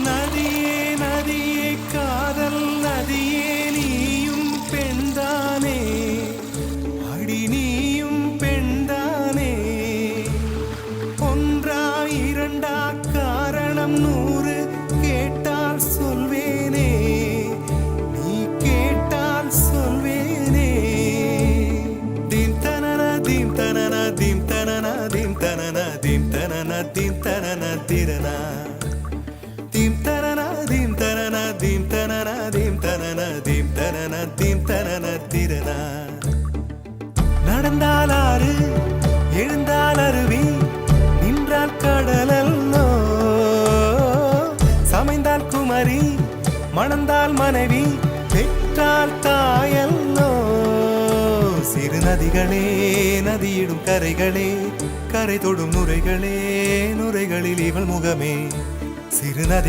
நதியே நதியே காதல் நதியே நீயும் பெண்தானே அடி நீயும் பெண்தானே ஒன்றா இரண்டா காரணம் 100 கேட்டால் சொல்வேனே நீ கேட்டால் சொல்வேனே தீம் தனன தீம் தனன தீம் தனன தீம் தனன தீம் தனன தீம் தனன திரனா தீம் தனன தீம் தனன தீம் தனன தீம் தனன தீம் தனன தீம் தனன திரனா நடந்தால் ஆறு எழுந்தால் அருவி நின்றால் கடலல்லோ சமைந்தால் குமரி மணந்தால் மனைவி பெற்றால் தாயல்லோ சிறு நதிகளே நதியிடும் கரைகளே கரை தொடும் நுரைகளே நுரைகளில் இவள் முகமே சிறு நதி